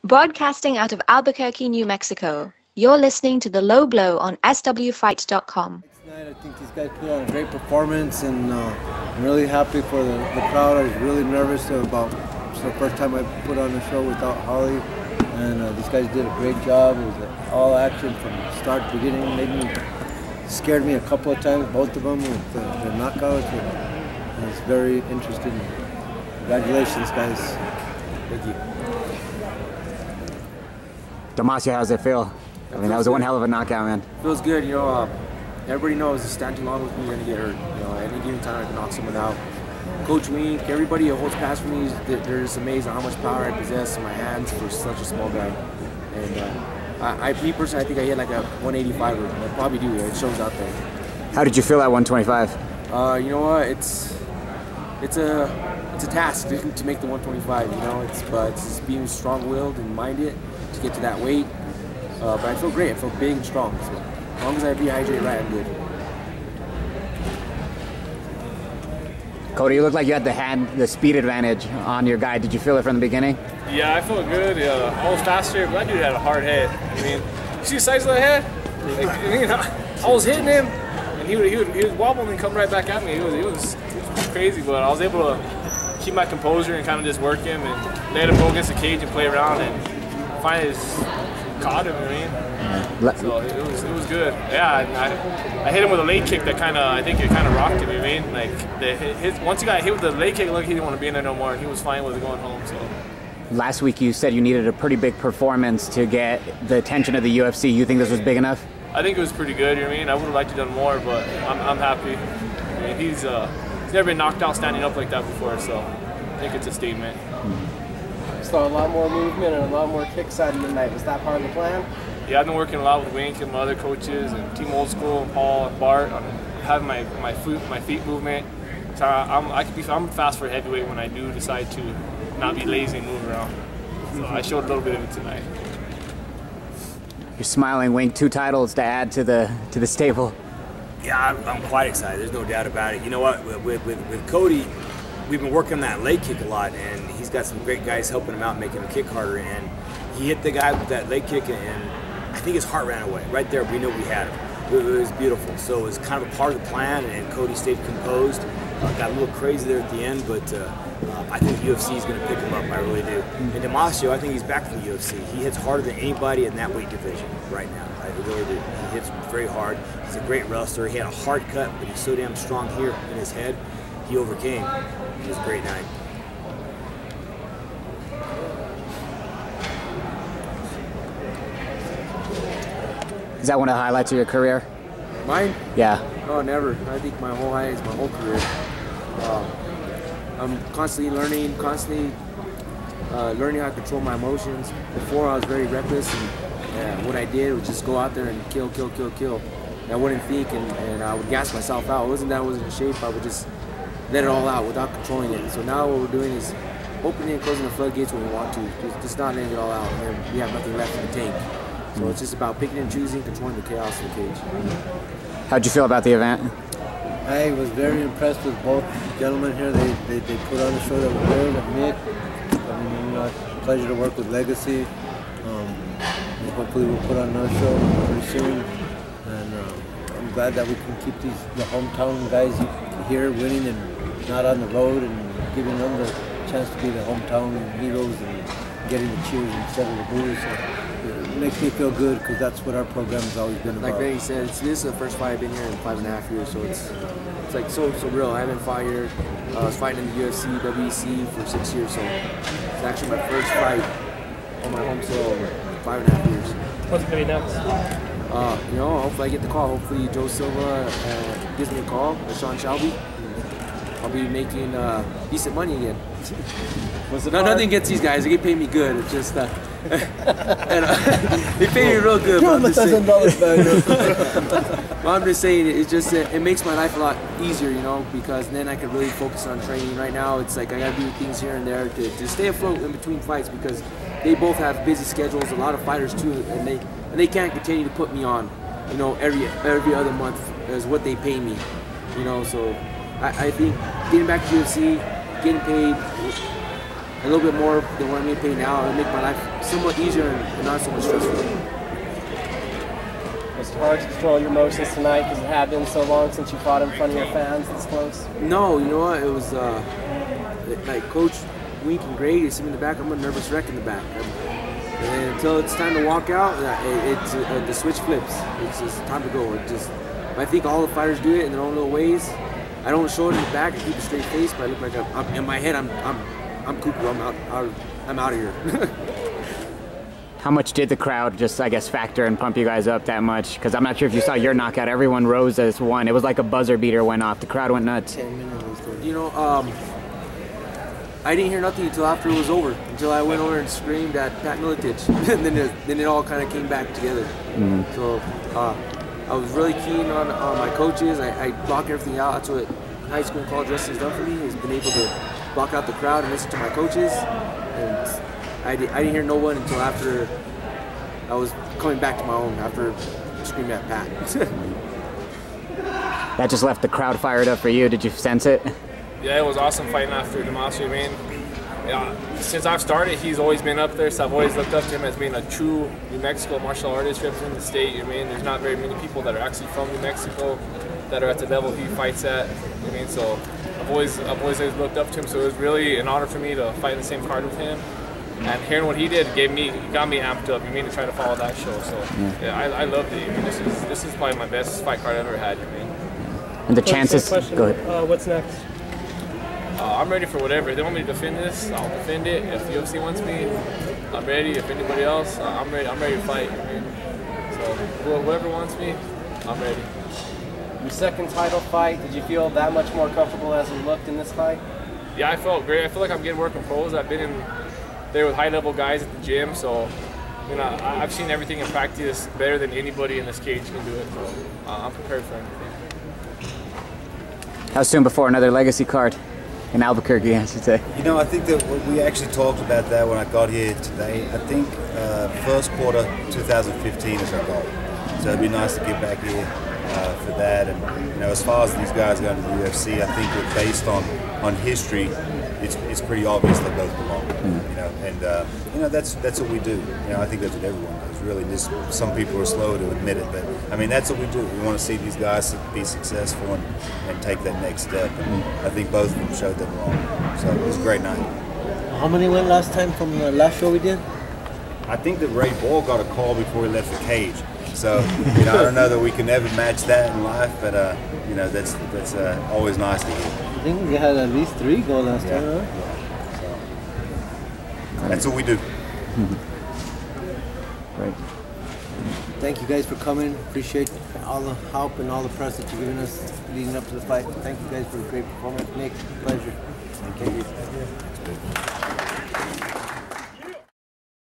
Broadcasting out of Albuquerque, New Mexico, you're listening to The Low Blow on swfight.com. Tonight, I think these guys put on a great performance, and I'm really happy for the crowd. I was really nervous about it's the first time I put on a show without Holly, and these guys did a great job. It was all action from start to beginning. Scared me a couple of times, both of them with their knockouts. And it's very interesting. Congratulations, guys. Thank you. Damacio, how's it feel? I mean, that was one hell of a knockout, man. Feels good, you know. Everybody knows if stand too long with me, you're gonna get hurt. You know, at any given time I can knock someone out. Coach Wink, everybody who holds past for me, they're just amazed at how much power I possess in my hands for such a small guy. And me personally, I think I hit like a 185, or I probably do. It shows out there. How did you feel at 125? You know what? It's a task to make the 125. You know, it's just being strong-willed and minded to get to that weight. But I feel great. I feel big and strong. So as long as I rehydrate right, I'm good. Cody, you look like you had the speed advantage on your guy. Did you feel it from the beginning? Yeah, I felt good. I was faster, but that dude had a hard head. I mean, you see the size of the head? Like, I was hitting him, and he was wobbling and come right back at me. He was crazy, but I was able to keep my composure and kind of just work him and let him go against the cage and play around and finally just caught him. I mean, so it was good. Yeah, I hit him with a leg kick that I think it rocked him. I mean, like once he got hit with the leg kick, look, he didn't want to be in there no more, and he was fine with it going home. So. Last week you said you needed a pretty big performance to get the attention of the UFC. You think this was big enough? I think it was pretty good. You know what I mean, I would have liked to have done more, but I'm happy. I mean, he's never been knocked out standing up like that before, so I think it's a statement. So a lot more movement and a lot more kicks out of the night. Was that part of the plan? Yeah, I've been working a lot with Wink and my other coaches and Team Old School and Paul and Bart on having my feet movement. So I'm fast for a heavyweight when I do decide to not be lazy and move around. So I showed a little bit of it tonight. You're smiling, Wink. 2 titles to add to the stable. Yeah, I'm quite excited. There's no doubt about it. You know what? With Cody, we've been working on that leg kick a lot, and he's got some great guys helping him out, making him kick harder. And he hit the guy with that leg kick, and I think his heart ran away. Right there, we knew we had him. It was beautiful. So it was kind of a part of the plan, and Cody stayed composed. Got a little crazy there at the end, but I think the UFC is going to pick him up. I really do. And Damacio, I think he's back from the UFC. He hits harder than anybody in that weight division right now. I really do. He hits very hard. He's a great wrestler. He had a hard cut, but he's so damn strong here in his head. He overcame. It was a great night. Is that one of the highlights of your career? Mine? Yeah. Oh, never. I think my whole highlight is my whole career. I'm constantly learning, learning how to control my emotions. Before I was very reckless, and what I did was just go out there and kill. And I wouldn't think, and I would gas myself out. It wasn't that I wasn't in shape. I would just let it all out without controlling it. So now what we're doing is opening and closing the floodgates when we want to. Just not letting it all out, and then we have nothing left in the tank. So it's just about picking and choosing, controlling the chaos in the cage. How'd you feel about the event? I was very impressed with both gentlemen here. They put on a show that was good. Nick, I mean, you know, it's a pleasure to work with Legacy. Hopefully we'll put on another show pretty soon. And I'm glad that we can keep the hometown guys here winning and not on the road, and giving them the chance to be the hometown heroes and getting the cheers instead of the boos. So it makes me feel good, because that's what our program has always been about. Like Randy said, this is the first fight I've been here in 5.5 years, so it's like so real. I haven't fought here. I was fighting in the UFC, WEC for 6 years, so it's actually my first fight on my home soil in 5.5 years. What's going to be next? You know, hopefully I get the call. Hopefully Joe Silva gives me a call, or Sean Shelby. I'll be making decent money again. Nothing against these guys. They get paid me good. It's just they pay me real good. Well, I'm just saying, it's just it makes my life a lot easier, you know, because then I can really focus on training. Right now, it's like I gotta do things here and there to stay afloat in between fights, because they both have busy schedules. A lot of fighters too, and they can't continue to put me on, you know, every other month is what they pay me, you know. So I think getting back to UFC, getting paid a little bit more than what I'm getting paid now. It'll make my life somewhat easier and not so much stressful. Was it hard to control your emotions tonight because it had been so long since you fought in front of your fans this close? No, you know what? It was like Coach Wink and Grady sit me in the back. I'm a nervous wreck in the back. And until it's time to walk out, the switch flips. It's just time to go. I think all the fighters do it in their own little ways. I don't show it in the back. I keep a straight face, but I look like I'm in my head. I'm cuckoo. I'm out of here. How much did the crowd just, I guess, factor and pump you guys up that much? Because I'm not sure if you saw your knockout. Everyone rose as one. It was like a buzzer beater went off. The crowd went nuts. You know, I didn't hear nothing until after it was over. Until I went over and screamed at Pat Miletich, and then it all kind of came back together. Mm-hmm. So I was really keen on my coaches. I block everything out. That's what high school and college wrestling has done for me. Has been able to block out the crowd and listen to my coaches. And I didn't hear no one until after I was coming back to my own, after screaming at Pat. That just left the crowd fired up for you. Did you sense it? Yeah, it was awesome fighting after Damacio. I mean, since I've started, he's always been up there, so I've always looked up to him as being a true New Mexico martial artist representing the state. I mean, there's not very many people that are actually from New Mexico that are at the level he fights at. I mean, so I've always looked up to him. So it was really an honor for me to fight in the same card with him. And hearing what he did got me amped up. You mean to try to follow that show. So yeah, I loved it. I mean, this is probably my best fight card I've ever had. I mean, and the chances. Go ahead. What's next? I'm ready for whatever. If they want me to defend this, I'll defend it. If the UFC wants me, I'm ready. If anybody else, I'm ready. I'm ready to fight. I mean, so whoever wants me, I'm ready. Your second title fight, did you feel that much more comfortable as it looked in this fight? Yeah, I felt great. I feel like I'm getting work with pros. I've been in there with high-level guys at the gym, so you know I've seen everything in practice better than anybody in this cage can do it. So I'm prepared for anything. How soon before another Legacy card in Albuquerque, I should say? You know, I think that we actually talked about that when I got here today. I think first quarter 2015 is our goal. So it'd be nice to get back here for that. And you know, as far as these guys going to the UFC, I think we're based on history. It's pretty obvious they both belong. You know, and you know that's what we do. You know, I think that's what everyone does. Really, just some people are slow to admit it, but I mean that's what we do. We want to see these guys be successful and take that next step. And I think both of them showed that wrong. So it was a great night. How many went last time from the last show we did? I think that Ray Ball got a call before he left the cage. So you know, I don't know that we can ever match that in life, but you know that's always nice to hear. I think we had at least 3 go last time, huh? So, that's what we do. Right. Thank you guys for coming. Appreciate all the help and all the press that you've given us leading up to the fight. Thank you guys for a great performance. Nick, pleasure. Thank you.